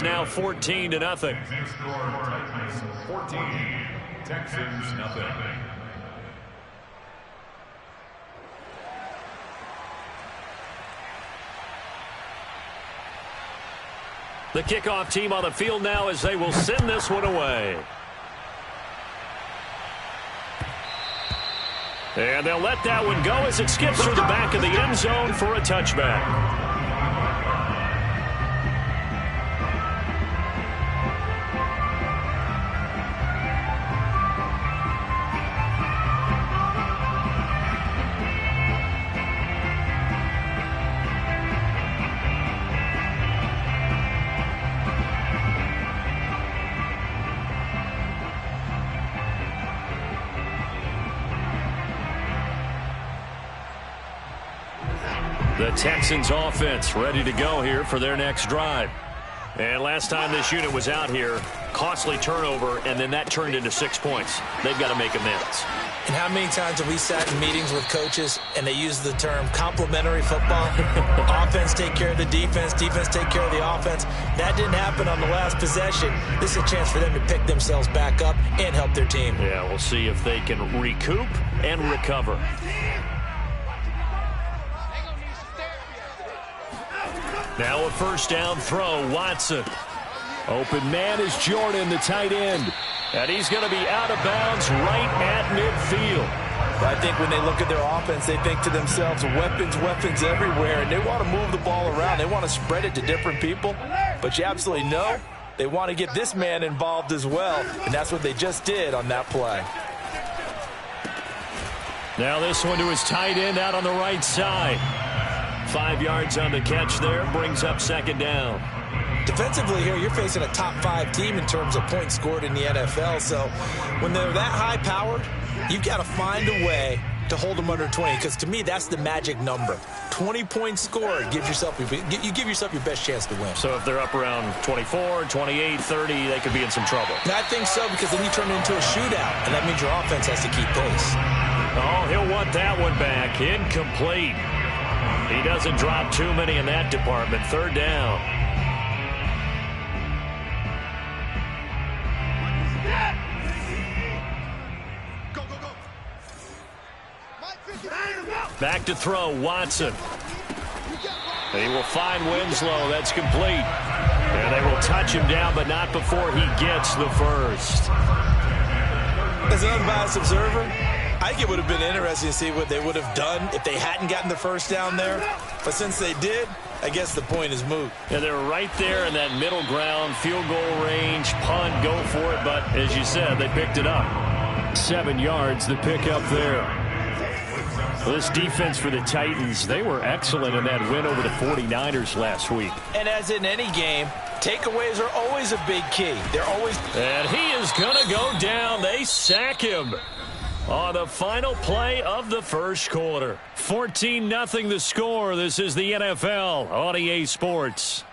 Now 14-0. 14, Texans nothing. The kickoff team on the field now as they will send this one away. And they'll let that one go as it skips through the back of the end zone for a touchback. The Texans offense ready to go here for their next drive. And last time this unit was out here, costly turnover, and then that turned into 6 points. They've got to make amends. And how many times have we sat in meetings with coaches and they use the term complementary football? Offense take care of the defense, defense take care of the offense. That didn't happen on the last possession. This is a chance for them to pick themselves back up and help their team. Yeah, we'll see if they can recoup and recover. Now a first down throw, Watson. Open man is Jordan, the tight end. And he's going to be out of bounds right at midfield. I think when they look at their offense, they think to themselves, weapons everywhere, and they want to move the ball around. They want to spread it to different people. But you absolutely know they want to get this man involved as well, and that's what they just did on that play. Now this one to his tight end out on the right side. 5 yards on the catch there, brings up second down. Defensively here, you're facing a top 5 team in terms of points scored in the NFL. So when they're that high-powered, you've got to find a way to hold them under 20. Because to me, that's the magic number. 20 points scored, you give yourself your best chance to win. So if they're up around 24, 28, 30, they could be in some trouble. And I think so, because then you turn it into a shootout, and that means your offense has to keep pace. Oh, he'll want that one back. Incomplete. He doesn't drop too many in that department. Third down. Back to throw, Watson. They will find Winslow. That's complete. And they will touch him down, but not before he gets the first. As an unbiased observer, I think it would have been interesting to see what they would have done if they hadn't gotten the first down there. But since they did, I guess the point is moot. Yeah, they're right there in that middle ground, field goal range, punt, go for it. But as you said, they picked it up. 7 yards, the pick up there. Well, this defense for the Titans, they were excellent in that win over the 49ers last week. And as in any game, takeaways are always a big key. They're always... And he is going to go down. They sack him on the final play of the first quarter. 14-0 the score. This is the NFL on EA Sports.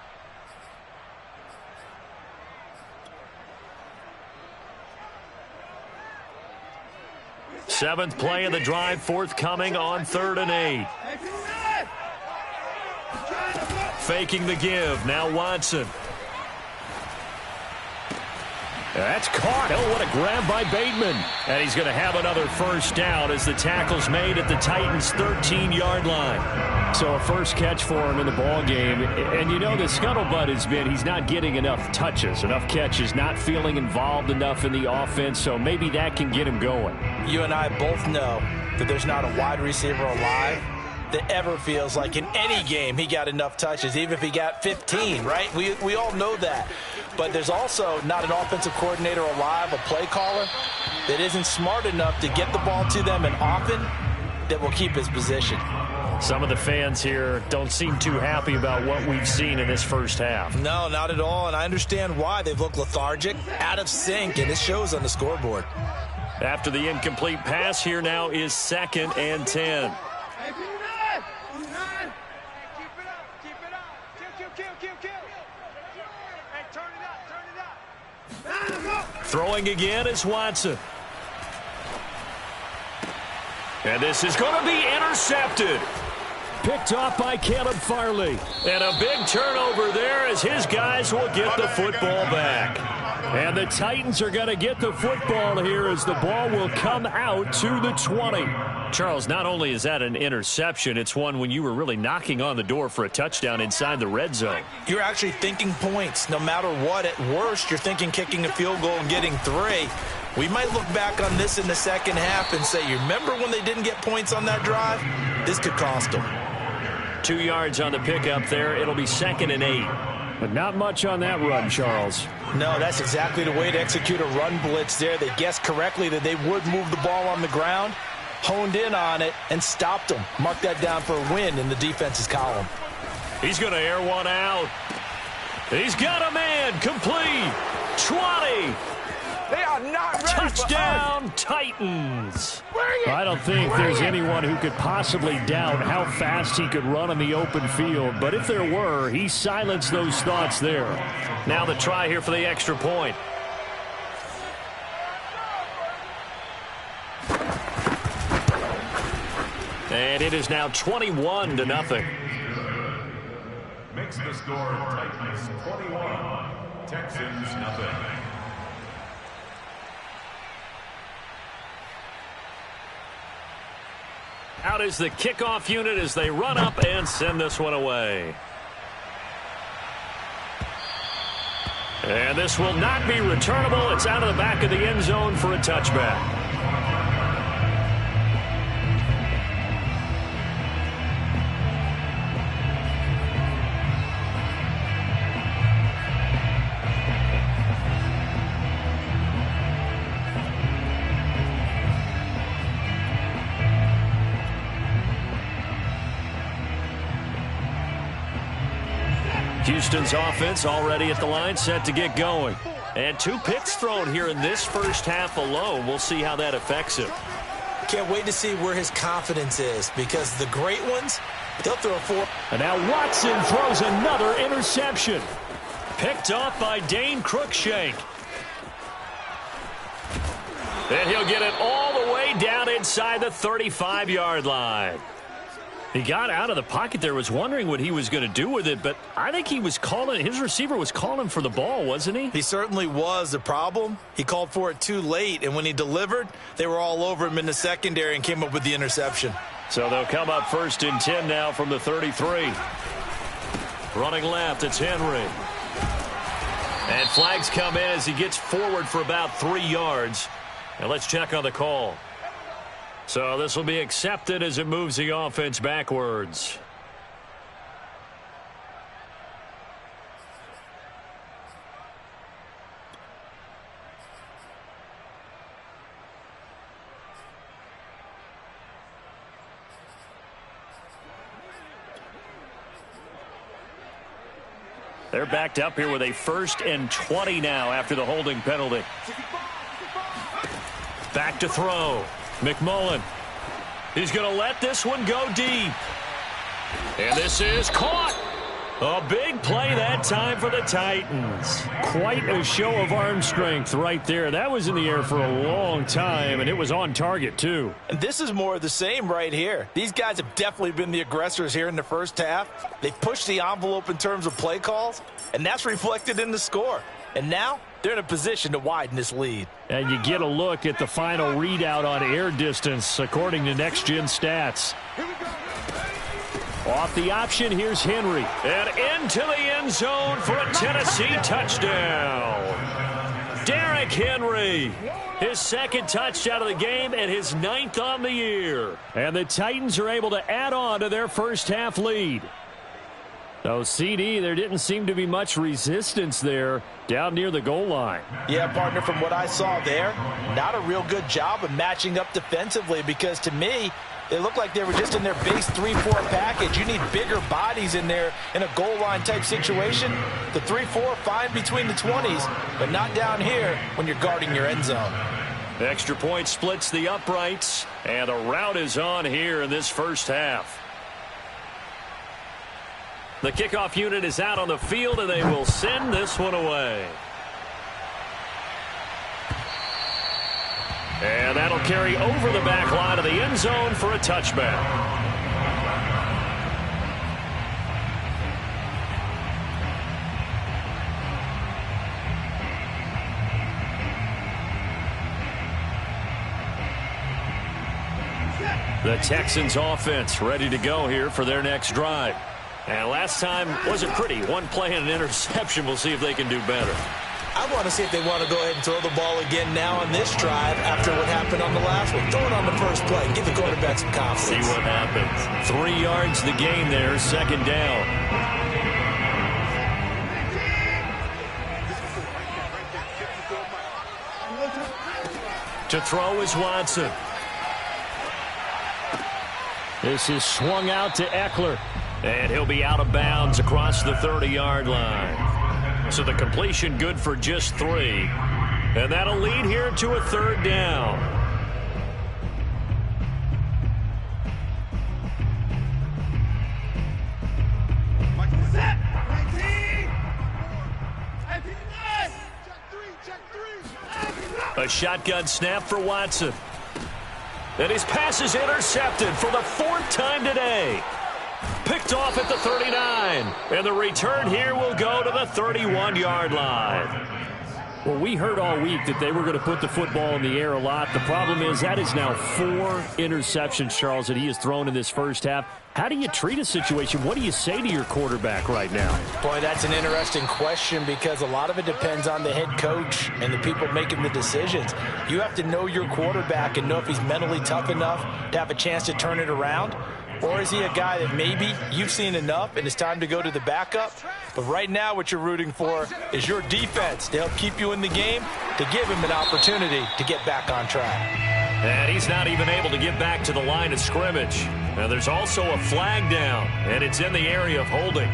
Seventh play of the drive, forthcoming on 3rd and 8. Faking the give. Now Watson. That's caught. Oh, what a grab by Bateman. And he's going to have another first down as the tackle's made at the Titans' 13-yard line. So a first catch for him in the ball game. And you know the scuttlebutt has been he's not getting enough touches, enough catches, not feeling involved enough in the offense. So maybe that can get him going. You and I both know that there's not a wide receiver alive that ever feels like in any game he got enough touches, even if he got 15, right? We all know that. But there's also not an offensive coordinator alive, a play caller, that isn't smart enough to get the ball to them and often that will keep his position. Some of the fans here don't seem too happy about what we've seen in this first half. No, not at all, and I understand why. They've looked lethargic, out of sync, and it shows on the scoreboard. After the incomplete pass, here now is 2nd and 10. Throwing again is Watson. And this is going to be intercepted. picked off by Caleb Farley. And a big turnover there as his guys will get the football back. And the Titans are going to get the football here as the ball will come out to the 20. Charles, not only is that an interception, it's one when you were really knocking on the door for a touchdown inside the red zone. You're actually thinking points. No matter what, at worst, you're thinking kicking a field goal and getting 3. We might look back on this in the second half and say, you remember when they didn't get points on that drive? This could cost them. 2 yards on the pickup there. It'll be 2nd and 8. But not much on that run, Charles. No, that's exactly the way to execute a run blitz there. They guessed correctly that they would move the ball on the ground, honed in on it, and stopped them. Mark that down for a win in the defense's column. He's going to air one out. He's got a man. Complete. 20. They are not ready. Touchdown, Titans. I don't think there's anyone who could possibly doubt how fast he could run on the open field. But if there were, he silenced those thoughts there. Now the try here for the extra point. And it is now 21-0. Makes the score Titans 21, Texans nothing. Out is the kickoff unit as they run up and send this one away. And this will not be returnable. It's out of the back of the end zone for a touchback. Houston's offense already at the line, set to get going. And 2 picks thrown here in this first half alone. We'll see how that affects him. Can't wait to see where his confidence is, because the great ones, they'll throw 4. And now Watson throws another interception. Picked off by Dane Cruikshank. And he'll get it all the way down inside the 35-yard line. He got out of the pocket there, was wondering what he was going to do with it, but I think he was calling, his receiver was calling for the ball, wasn't he? He certainly was. The problem, he called for it too late, and when he delivered, they were all over him in the secondary and came up with the interception. So they'll come up 1st and 10 now from the 33. Running left, it's Henry. And flags come in as he gets forward for about 3 yards. And let's check on the call. So this will be accepted as it moves the offense backwards. They're backed up here with a 1st and 20 now after the holding penalty. Back to throw. McMullen. He's going to let this one go deep. And this is caught. A big play that time for the Titans. Quite a show of arm strength right there. That was in the air for a long time, and it was on target, too. And this is more of the same right here. These guys have definitely been the aggressors here in the first half. They've pushed the envelope in terms of play calls, and that's reflected in the score. And now they're in a position to widen this lead. And you get a look at the final readout on air distance, according to Next Gen Stats. Off the option, here's Henry. And into the end zone for a Tennessee touchdown. Derrick Henry, his 2nd touchdown of the game and his 9th on the year. And the Titans are able to add on to their first half lead. So, CD, there didn't seem to be much resistance there down near the goal line. Yeah, partner, from what I saw there, not a real good job of matching up defensively, because to me, they look like they were just in their base 3-4 package. You need bigger bodies in there in a goal line type situation. The 3-4, fine between the 20s, but not down here when you're guarding your end zone. The extra point splits the uprights, and the route is on here in this first half. The kickoff unit is out on the field, and they will send this one away. And that'll carry over the back line of the end zone for a touchback. The Texans offense ready to go here for their next drive. And last time wasn't pretty. One play and an interception. We'll see if they can do better. I want to see if they want to go ahead and throw the ball again now on this drive after what happened on the last one. Throw it on the first play. Give the quarterback some confidence. See what happens. 3 yards the gain there, second down. To throw is Watson. This is swung out to Eckler. And he'll be out of bounds across the 30-yard line. So the completion good for just 3. And that'll lead here to a third down. A shotgun snap for Watson. And his pass is intercepted for the 4th time today. Picked off at the 39. And the return here will go to the 31-yard line. Well, we heard all week that they were going to put the football in the air a lot. The problem is that is now 4 interceptions, Charles, that he has thrown in this first half. How do you treat a situation? What do you say to your quarterback right now? Boy, that's an interesting question because a lot of it depends on the head coach and the people making the decisions. You have to know your quarterback and know if he's mentally tough enough to have a chance to turn it around. Or is he a guy that maybe you've seen enough and it's time to go to the backup? But right now what you're rooting for is your defense to help keep you in the game, to give him an opportunity to get back on track. And he's not even able to get back to the line of scrimmage. Now there's also a flag down, and it's in the area of holding.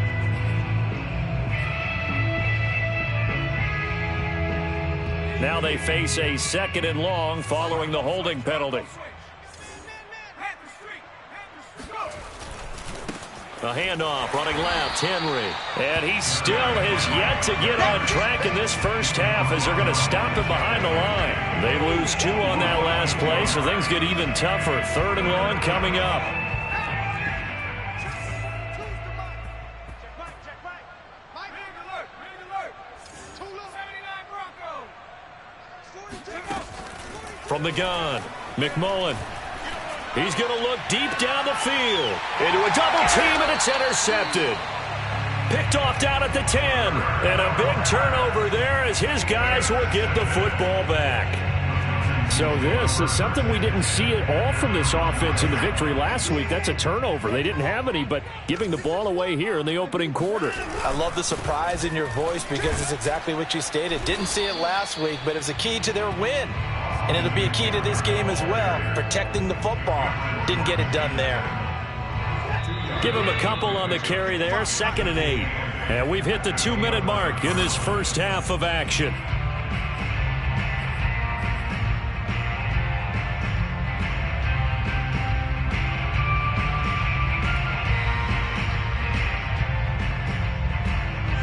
Now they face a 2nd and long following the holding penalty. A handoff, running left, Henry. And he still has yet to get on track in this first half as they're going to stop him behind the line. They lose 2 on that last play, so things get even tougher. 3rd and long coming up. From the gun, McMullen. He's going to look deep down the field. Into a double team, and it's intercepted. Picked off down at the 10. And a big turnover there as his guys will get the football back. So this is something we didn't see at all from this offense in the victory last week. That's a turnover. They didn't have any, but giving the ball away here in the opening quarter. I love the surprise in your voice because it's exactly what you stated. Didn't see it last week, but it was a key to their win. And it'll be a key to this game as well, protecting the football. Didn't get it done there. Give him a couple on the carry there, 2nd and 8. And we've hit the 2-minute mark in this first half of action.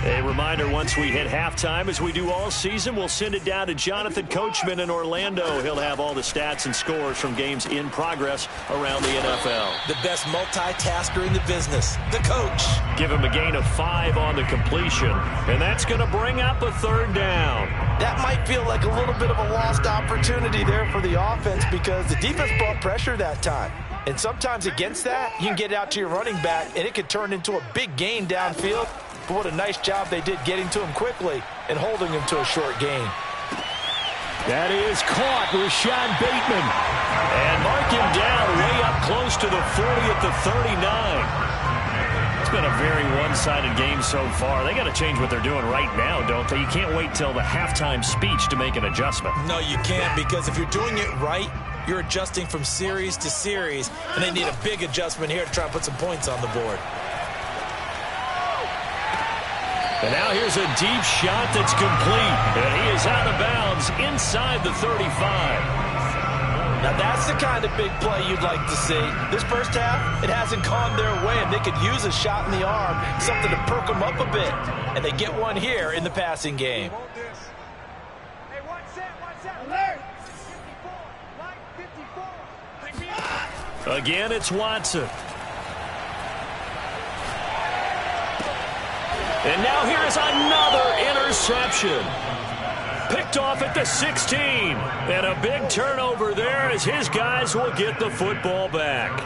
A reminder, once we hit halftime, as we do all season, we'll send it down to Jonathan Coachman in Orlando. He'll have all the stats and scores from games in progress around the NFL. The best multitasker in the business, the coach. Give him a gain of 5 on the completion, and that's going to bring up a 3rd down. That might feel like a little bit of a lost opportunity there for the offense because the defense brought pressure that time. And sometimes against that, you can get out to your running back, and it could turn into a big gain downfield. But what a nice job they did getting to him quickly and holding him to a short gain. That is caught, Rashad Bateman. And mark him down way up close to the 40 at the 39. It's been a very one-sided game so far. They got to change what they're doing right now, don't they? You can't wait till the halftime speech to make an adjustment. No, you can't, because if you're doing it right, you're adjusting from series to series, and they need a big adjustment here to try and put some points on the board. And now here's a deep shot that's complete. And he is out of bounds inside the 35. Now that's the kind of big play you'd like to see. This first half, it hasn't gone their way, and they could use a shot in the arm, something to perk them up a bit. And they get one here in the passing game. Hey, one set, alert! 54. Again, it's Watson. And now here's another interception. Picked off at the 16. And a big turnover there as his guys will get the football back.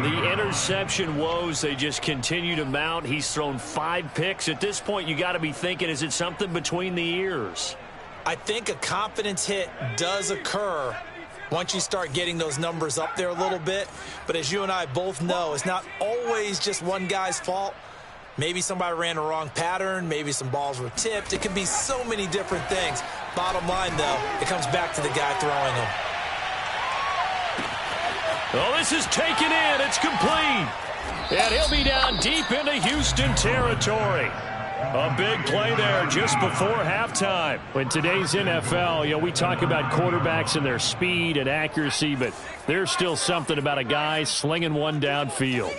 The interception woes, they just continue to mount. He's thrown 5 picks. At this point, you got to be thinking, is it something between the ears? I think a confidence hit does occur once you start getting those numbers up there a little bit. But as you and I both know, it's not always just one guy's fault. Maybe somebody ran a wrong pattern. Maybe some balls were tipped. It could be so many different things. Bottom line, though, it comes back to the guy throwing them. Oh, this is taken in. It's complete. And he'll be down deep into Houston territory. A big play there just before halftime. In today's NFL, we talk about quarterbacks and their speed and accuracy, but there's still something about a guy slinging one downfield.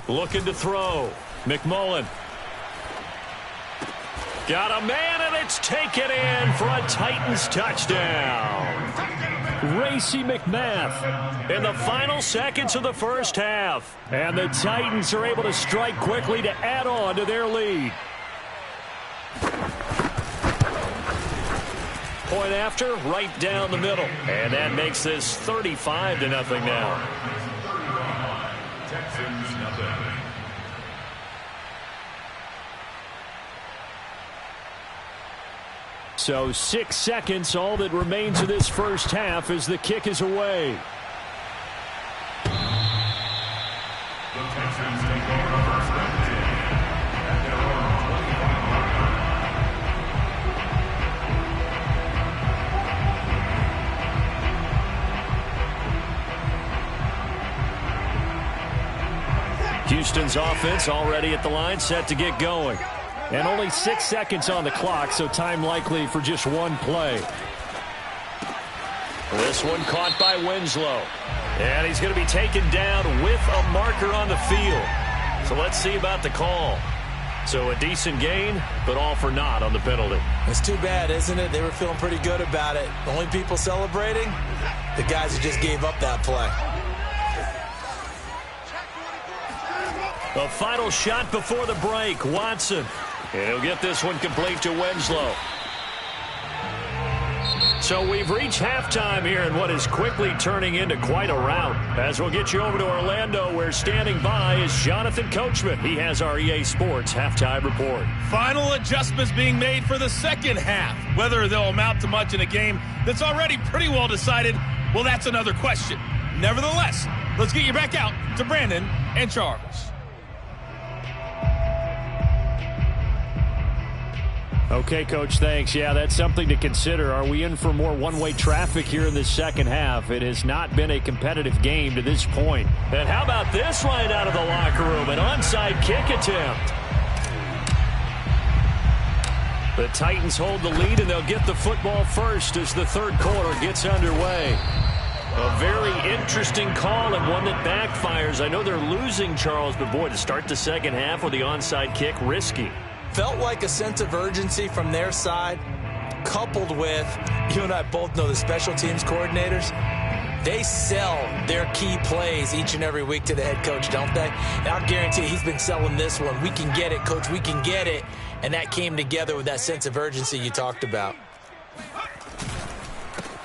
Looking to throw. McMullen. Got a man, and it's taken in for a Titans touchdown. Racey McMath in the final seconds of the first half. And the Titans are able to strike quickly to add on to their lead. Point after, right down the middle. And that makes this 35-0 now. Texans nothing. So 6 seconds, all that remains of this first half as the kick is away. The Texans take over first down and 10 at their own 25. Houston's offense already at the line, set to get going. And only 6 seconds on the clock, so time likely for just one play. This one caught by Winslow. And he's going to be taken down with a marker on the field. So let's see about the call. So a decent gain, but all for naught on the penalty. It's too bad, isn't it? They were feeling pretty good about it. The only people celebrating, the guys who just gave up that play. A final shot before the break. Watson. And he'll get this one complete to Winslow. So we've reached halftime here in what is quickly turning into quite a rout. As we'll get you over to Orlando, where standing by is Jonathan Coachman. He has our EA Sports halftime report. Final adjustments being made for the second half. Whether they'll amount to much in a game that's already pretty well decided, well, that's another question. Nevertheless, let's get you back out to Brandon and Charles. Okay, Coach, thanks. Yeah, that's something to consider. Are we in for more one-way traffic here in this second half? It has not been a competitive game to this point. And how about this line out of the locker room? An onside kick attempt. The Titans hold the lead, and they'll get the football first as the third quarter gets underway. A very interesting call and one that backfires. I know they're losing, Charles, but boy, to start the second half with the onside kick, risky. Felt like a sense of urgency from their side, coupled with, you and I both know the special teams coordinators, they sell their key plays each and every week to the head coach, don't they? And I'll guarantee he's been selling this one. We can get it, Coach, we can get it. And that came together with that sense of urgency you talked about.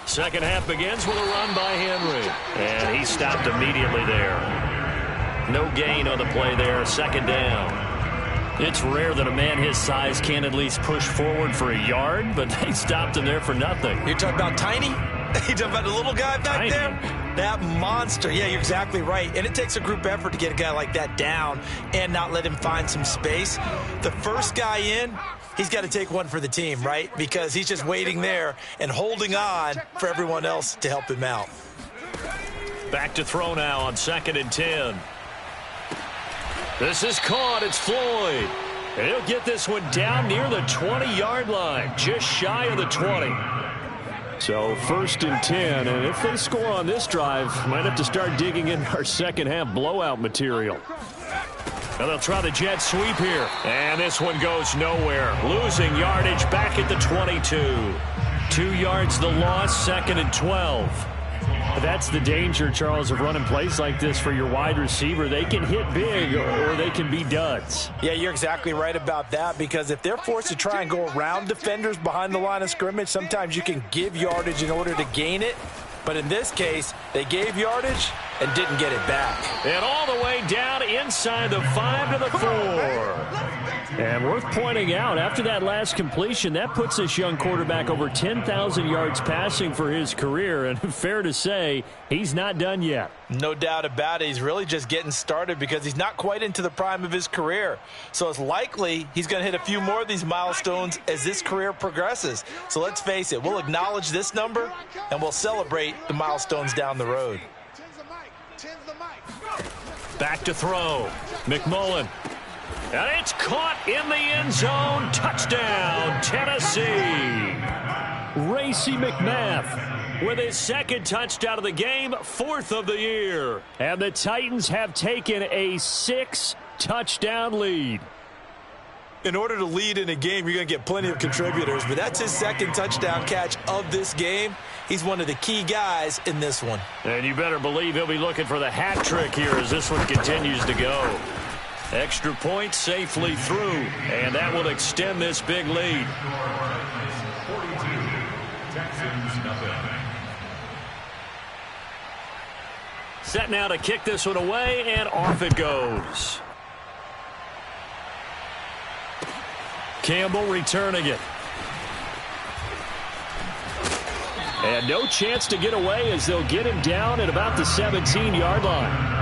Second half begins with a run by Henry. And he stopped immediately there. No gain on the play there, second down. It's rare that a man his size can at least push forward for a yard, but they stopped him there for nothing. You're talking about Tiny? You're talking about the little guy back there? That monster. Yeah, you're exactly right. And it takes a group effort to get a guy like that down and not let him find some space. The first guy in, he's got to take one for the team, right? Because he's just waiting there and holding on for everyone else to help him out. Back to throw now on 2nd and 10. This is caught. It's Floyd. And he'll get this one down near the 20-yard line, just shy of the 20. So 1st and 10, and if they score on this drive, might have to start digging in our second half blowout material. Now they'll try the jet sweep here, and this one goes nowhere. Losing yardage back at the 22. 2 yards the loss, 2nd and 12. That's the danger, Charles, of running plays like this for your wide receiver. They can hit big or they can be duds. Yeah, you're exactly right about that, because if they're forced to try and go around defenders behind the line of scrimmage, sometimes you can give yardage in order to gain it. But in this case, they gave yardage and didn't get it back. And all the way down inside the 5 to the 4. And worth pointing out, after that last completion, that puts this young quarterback over 10,000 yards passing for his career. And fair to say, he's not done yet. No doubt about it. He's really just getting started because he's not quite into the prime of his career. So it's likely he's going to hit a few more of these milestones as this career progresses. So let's face it, we'll acknowledge this number and we'll celebrate the milestones down the road. Back to throw. McMullen. And it's caught in the end zone. Touchdown, Tennessee. Racey McMath with his second touchdown of the game, 4th of the year. And the Titans have taken a 6-touchdown lead. In order to lead in a game, you're going to get plenty of contributors, but that's his second touchdown catch of this game. He's one of the key guys in this one. And you better believe he'll be looking for the hat trick here as this one continues to go. Extra point safely through, and that will extend this big lead. 42, Texans nothing. Set now to kick this one away, and off it goes. Campbell returning it. And no chance to get away as they'll get him down at about the 17-yard line.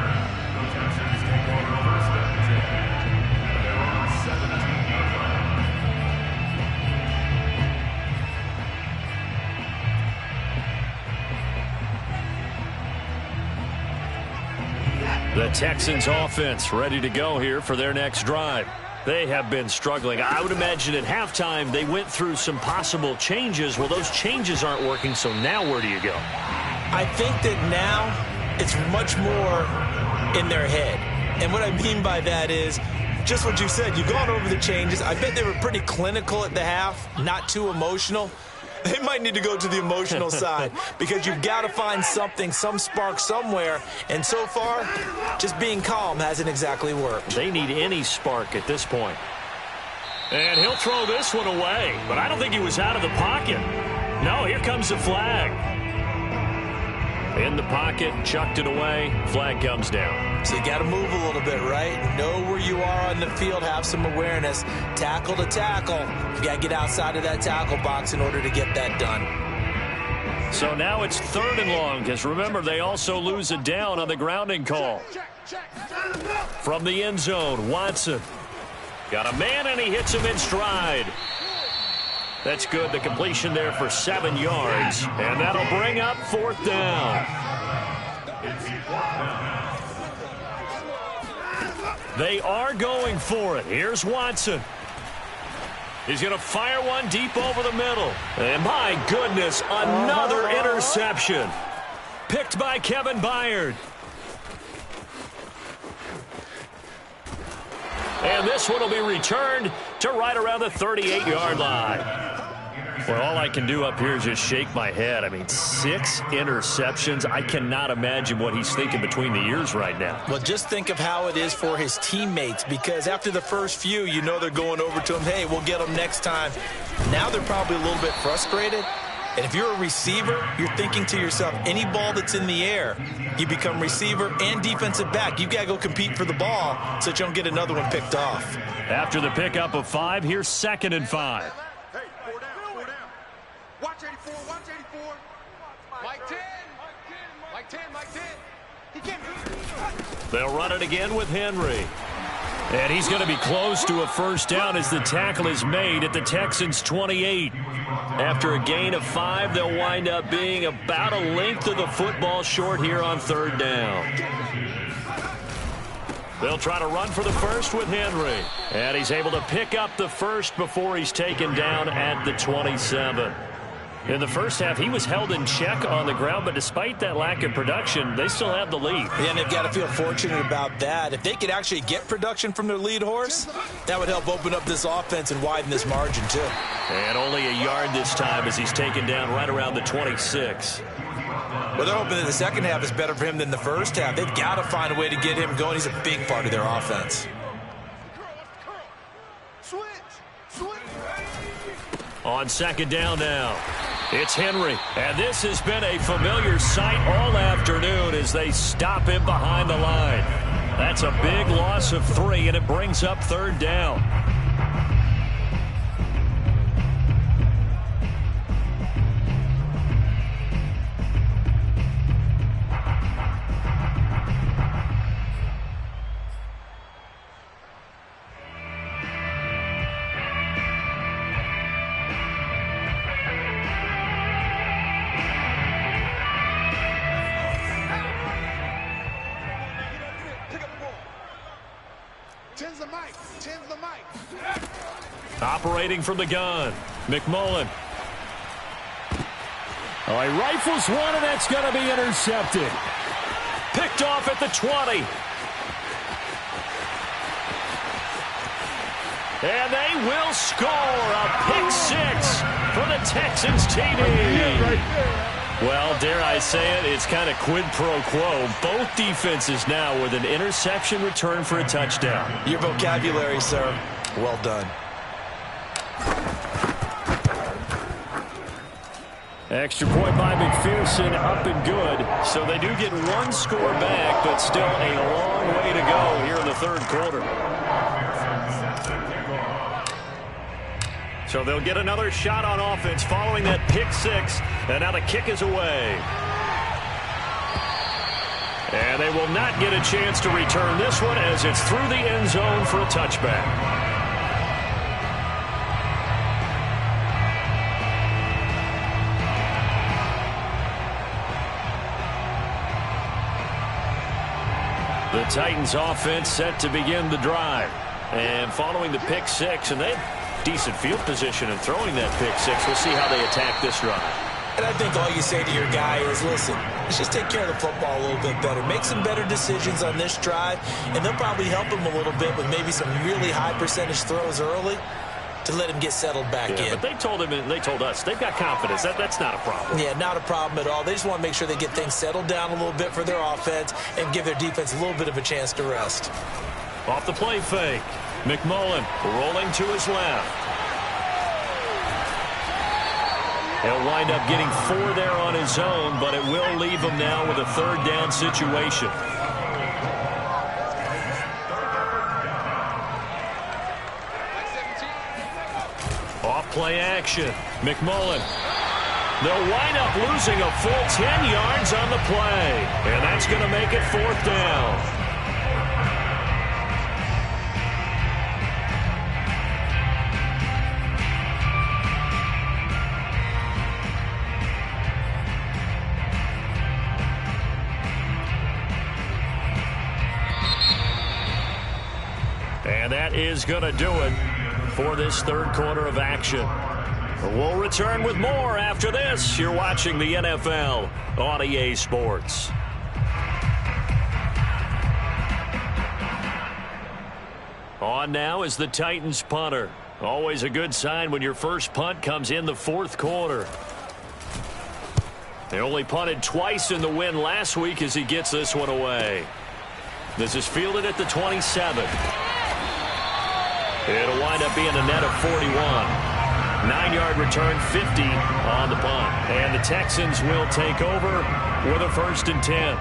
The Texans offense ready to go here for their next drive. They have been struggling. I would imagine at halftime they went through some possible changes. Well, those changes aren't working, so now where do you go? I think that now it's much more in their head. And what I mean by that is just what you said. You've gone over the changes. I bet they were pretty clinical at the half, not too emotional. They might need to go to the emotional side because you've got to find something, some spark somewhere. And so far, just being calm hasn't exactly worked. They need any spark at this point. And he'll throw this one away. But I don't think he was out of the pocket. No, here comes the flag. In the pocket, chucked it away. Flag comes down. So you got to move a little bit, right? Know where you are on the field, have some awareness. Tackle to tackle. You got to get outside of that tackle box in order to get that done. So now it's 3rd and long, because remember, they also lose it down on the grounding call. From the end zone, Watson. Got a man, and he hits him in stride. That's good. The completion there for 7 yards. And that'll bring up 4th down. They are going for it. Here's Watson. He's going to fire one deep over the middle. And my goodness, another interception. Picked by Kevin Byard. And this one will be returned to right around the 38-yard line. Well, all I can do up here is just shake my head. I mean, 6 interceptions. I cannot imagine what he's thinking between the ears right now. Well, just think of how it is for his teammates, because after the first few, you know they're going over to him, hey, we'll get him next time. Now they're probably a little bit frustrated. And if you're a receiver, you're thinking to yourself, any ball that's in the air, you become receiver and defensive back. You've got to go compete for the ball so that you don't get another one picked off. After the pickup of 5, here's 2nd and 5. Hey, 4 down, 4 down. Watch 84, watch 84. Mike 10. Mike 10, Mike 10. He can't. They'll run it again with Henry. And he's going to be close to a first down as the tackle is made at the Texans' 28. After a gain of 5, they'll wind up being about a length of the football short here on 3rd down. They'll try to run for the first with Henry. And he's able to pick up the first before he's taken down at the 27. In the first half, he was held in check on the ground, but despite that lack of production, they still have the lead. And they've got to feel fortunate about that. If they could actually get production from their lead horse, that would help open up this offense and widen this margin, too. And only a yard this time as he's taken down right around the 26. Well, they're hoping that the second half is better for him than the first half. They've got to find a way to get him going. He's a big part of their offense. On second down now, it's Henry. And this has been a familiar sight all afternoon as they stop him behind the line. That's a big loss of 3, and it brings up third down. Operating from the gun, McMullen. Oh, he rifles one, and that's going to be intercepted. Picked off at the 20. And they will score a pick 6 for the Texans TD. Well, dare I say it, it's kind of quid pro quo. Both defenses now with an interception return for a touchdown. Your vocabulary, sir. Well done. Extra point by McPherson, up and good. So they do get one score back, but still a long way to go here in the third quarter. So they'll get another shot on offense following that pick 6, and now the kick is away. And they will not get a chance to return this one as it's through the end zone for a touchback. The Titans offense set to begin the drive. And following the pick 6, and they have decent field position in throwing that pick 6. We'll see how they attack this drive. And I think all you say to your guy is, listen, let's just take care of the football a little bit better. Make some better decisions on this drive, and they'll probably help him a little bit with maybe some really high percentage throws early to let him get settled back in. But they told him and they told us they've got confidence. That's not a problem. Yeah, not a problem at all. They just want to make sure they get things settled down a little bit for their offense and give their defense a little bit of a chance to rest. Off the play fake, McMullen rolling to his left. He'll wind up getting 4 there on his own, but it will leave him now with a third down situation. Play action. McMullen. They'll wind up losing a full 10 yards on the play. And that's going to make it 4th down. And that is going to do it for this third quarter of action. We'll return with more after this. You're watching the NFL on EA Sports. On now is the Titans punter. Always a good sign when your first punt comes in the fourth quarter. They only punted twice in the win last week as he gets this one away. This is fielded at the 27. It'll wind up being a net of 41. 9-yard return, 50 on the punt. And the Texans will take over with a 1st and 10.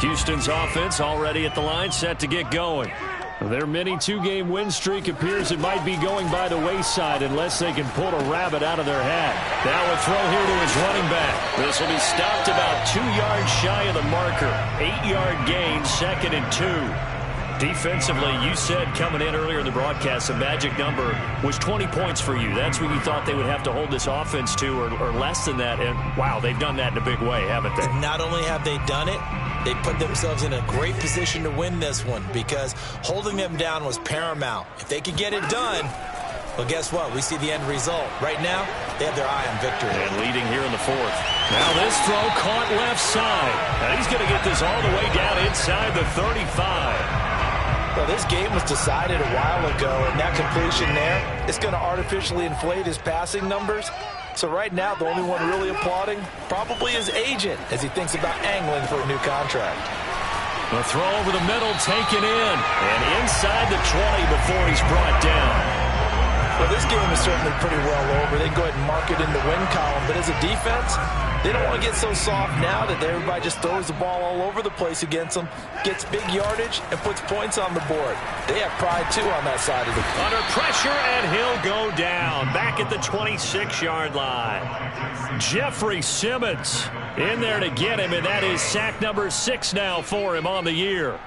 Houston's offense already at the line, set to get going. Their mini 2-game win streak appears it might be going by the wayside unless they can pull a rabbit out of their hat. Now a throw here to his running back. This will be stopped about 2 yards shy of the marker. 8-yard gain, 2nd and 2. Defensively, you said coming in earlier in the broadcast, the magic number was 20 points for you. That's what you thought they would have to hold this offense to, or less than that. And, wow, they've done that in a big way, haven't they? Not only have they done it, they put themselves in a great position to win this one because holding them down was paramount. If they could get it done, well, guess what? We see the end result. Right now, they have their eye on victory. And leading here in the 4th. Now this throw caught left side. And he's going to get this all the way down inside the 35. Well, this game was decided a while ago, and that completion there is going to artificially inflate his passing numbers. So right now, the only one really applauding probably his agent as he thinks about angling for a new contract. The throw over the middle taken in, and inside the 20 before he's brought down. Well, this game is certainly pretty well over. They can go ahead and mark it in the win column, but as a defense, they don't want to get so soft now that everybody just throws the ball all over the place against them, gets big yardage, and puts points on the board. They have pride, too, on that side of the field. Under pressure, and he'll go down back at the 26-yard line. Jeffrey Simmons in there to get him, and that is sack number 6 now for him on the year.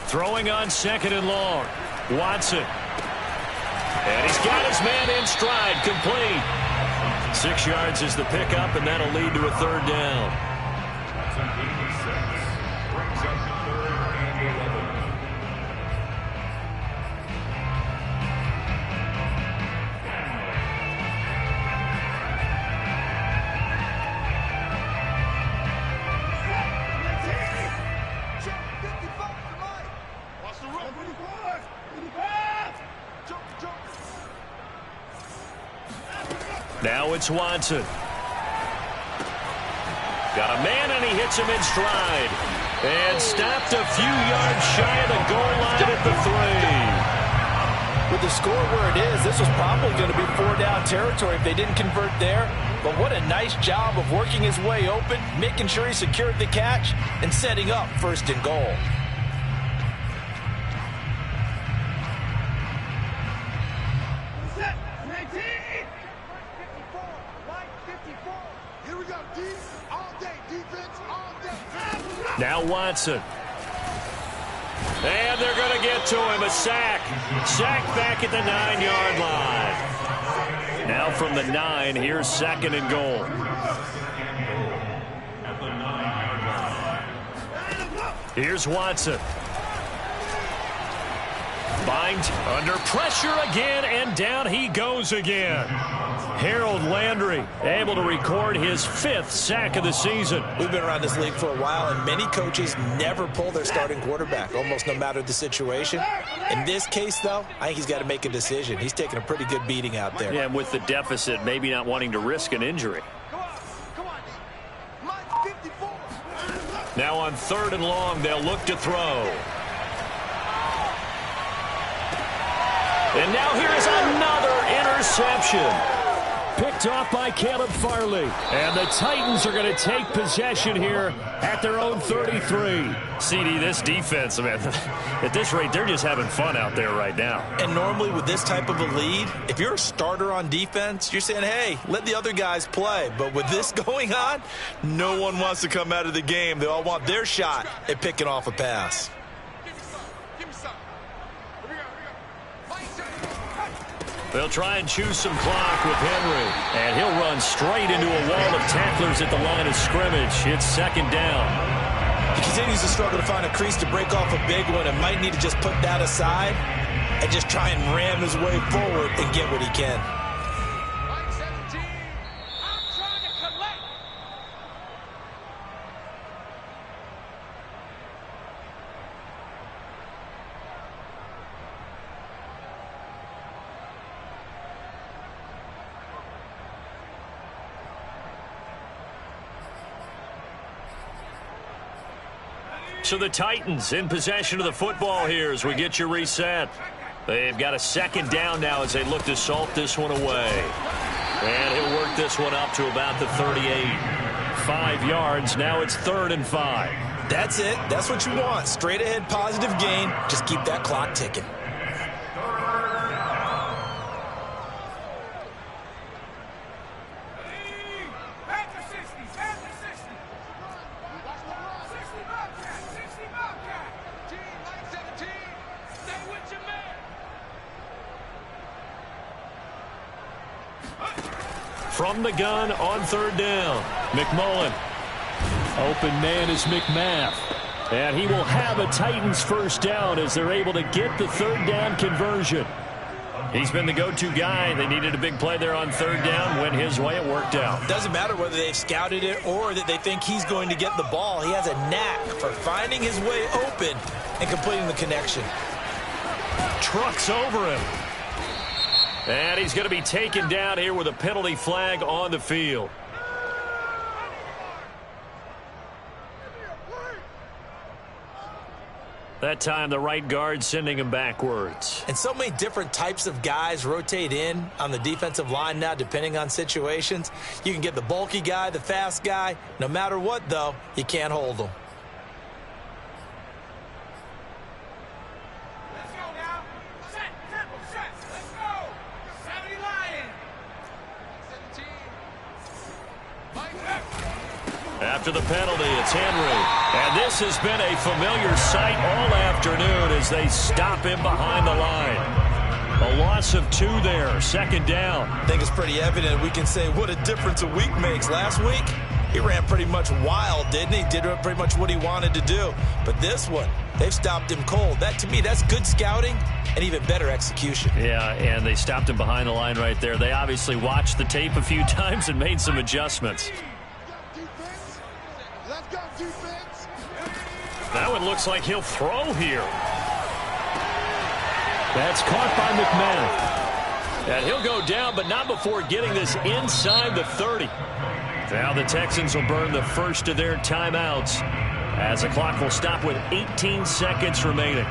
Throwing on 2nd and long. Watson. And he's got his man in stride, complete. 6 yards is the pickup, and that'll lead to a 3rd down. Brings up 3rd and 11. Now it's Watson. Got a man, and he hits him in stride. And stopped a few yards shy of the goal line at the 3. With the score where it is, this was probably going to be 4-down territory if they didn't convert there. But what a nice job of working his way open, making sure he secured the catch, and setting up 1st and goal. Now Watson. And they're going to get to him. A sack. Sack back at the 9-yard line. Now from the 9, here's 2nd and goal. Here's Watson. Bind under pressure again, and down he goes again. Harold Landry able to record his 5th sack of the season. We've been around this league for a while, and many coaches never pull their starting quarterback, almost no matter the situation. In this case, though, I think he's got to make a decision. He's taking a pretty good beating out there. Yeah, and with the deficit, maybe not wanting to risk an injury. Now on 3rd and long, they'll look to throw. And now here is another interception. Picked off by Caleb Farley. And the Titans are going to take possession here at their own 33. CD, this defense, man, at this rate, they're just having fun out there right now. And normally with this type of a lead, if you're a starter on defense, you're saying, hey, let the other guys play. But with this going on, no one wants to come out of the game. They all want their shot at picking off a pass. They'll try and choose some clock with Henry. And he'll run straight into a wall of tacklers at the line of scrimmage. It's 2nd down. He continues to struggle to find a crease to break off a big one and might need to just put that aside and just try and ram his way forward and get what he can. So the Titans in possession of the football here as we get you reset. They've got a 2nd down now as they look to salt this one away. And he'll work this one up to about the 38. 5 yards. Now it's 3rd and 5. That's it. That's what you want. Straight ahead positive gain. Just keep that clock ticking. From the gun on 3rd down. McMullen. Open man is McMath. And he will have a Titans 1st down as they're able to get the 3rd down conversion. He's been the go-to guy. They needed a big play there on third down. Went his way. It worked out. Doesn't matter whether they've scouted it or that they think he's going to get the ball. He has a knack for finding his way open and completing the connection. Trucks over him. And he's going to be taken down here with a penalty flag on the field. That time, the right guard sending him backwards. And so many different types of guys rotate in on the defensive line now, depending on situations. You can get the bulky guy, the fast guy. No matter what, though, you can't hold them. Let's go now. Set, triple set. Let's go. 70 Lion. 17. Mike. After the penalty, it's Henry. And this has been a familiar sight all afternoon as they stop him behind the pretty loss of 2 there, second down. I think it's pretty evident. We can say what a difference a week makes. Last week, he ran pretty much wild, didn't he? Did pretty much what he wanted to do. But this one, they've stopped him cold. That, to me, that's good scouting and even better execution. Yeah, and they stopped him behind the line right there. They obviously watched the tape a few times and made some adjustments. That one looks like he'll throw here. That's caught by McMahon. And he'll go down, but not before getting this inside the 30. Now the Texans will burn the first of their timeouts as the clock will stop with 18 seconds remaining.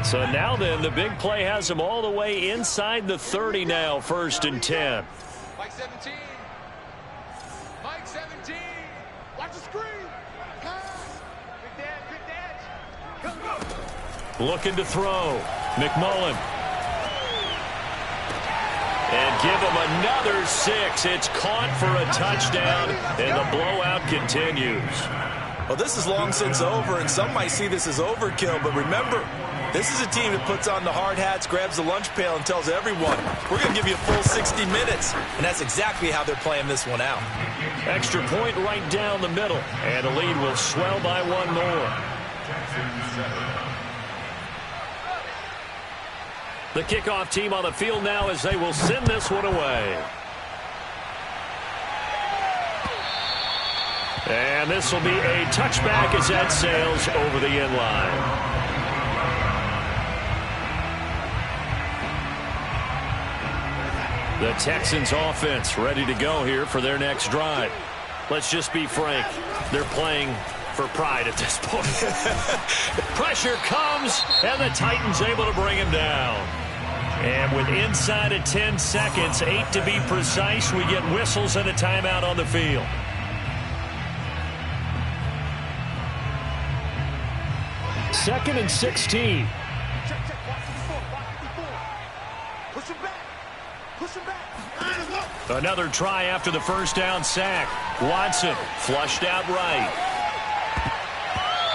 So now then, the big play has them all the way inside the 30 now, 1st and 10. Mike 17. Mike 17. Watch the screen. Pass. Good dad. Go. Looking to throw. McMullen. And give him another 6. It's caught for a touchdown, and the blowout continues. Well, this is long since over, and some might see this as overkill, but remember, this is a team that puts on the hard hats, grabs the lunch pail, and tells everyone, we're going to give you a full 60 minutes. And that's exactly how they're playing this one out. Extra point right down the middle. And the lead will swell by 1 more. The kickoff team on the field now as they will send this one away. And this will be a touchback as that sails over the end line. The Texans offense ready to go here for their next drive. Let's just be frank. They're playing for pride at this point. Pressure comes, and the Titans able to bring him down. And with inside of 10 seconds, 8 to be precise, we get whistles and a timeout on the field. Second and 16. Another try after the first down sack. Watson flushed out right.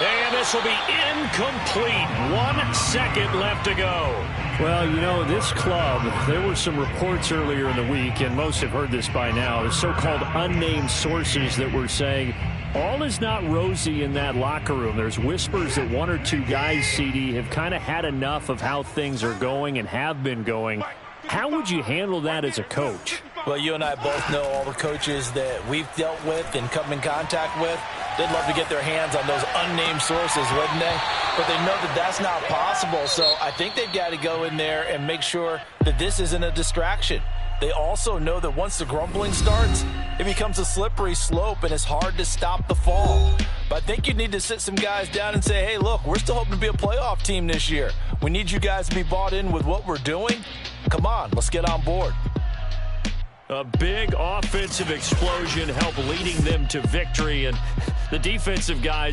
And this will be incomplete. 1 second left to go. Well, you know, this club, there were some reports earlier in the week, and most have heard this by now, the so-called unnamed sources that were saying all is not rosy in that locker room. There's whispers that 1 or 2 guys, CD, have kind of had enough of how things are going and have been going. How would you handle that as a coach? Well, you and I both know all the coaches that we've dealt with and come in contact with. They'd love to get their hands on those unnamed sources, wouldn't they? But they know that that's not possible, so I think they've got to go in there and make sure that this isn't a distraction. They also know that once the grumbling starts, it becomes a slippery slope, and it's hard to stop the fall. But I think you need to sit some guys down and say, hey, look, we're still hoping to be a playoff team this year. We need you guys to be bought in with what we're doing. Come on, let's get on board. A big offensive explosion helped leading them to victory, and the defensive guys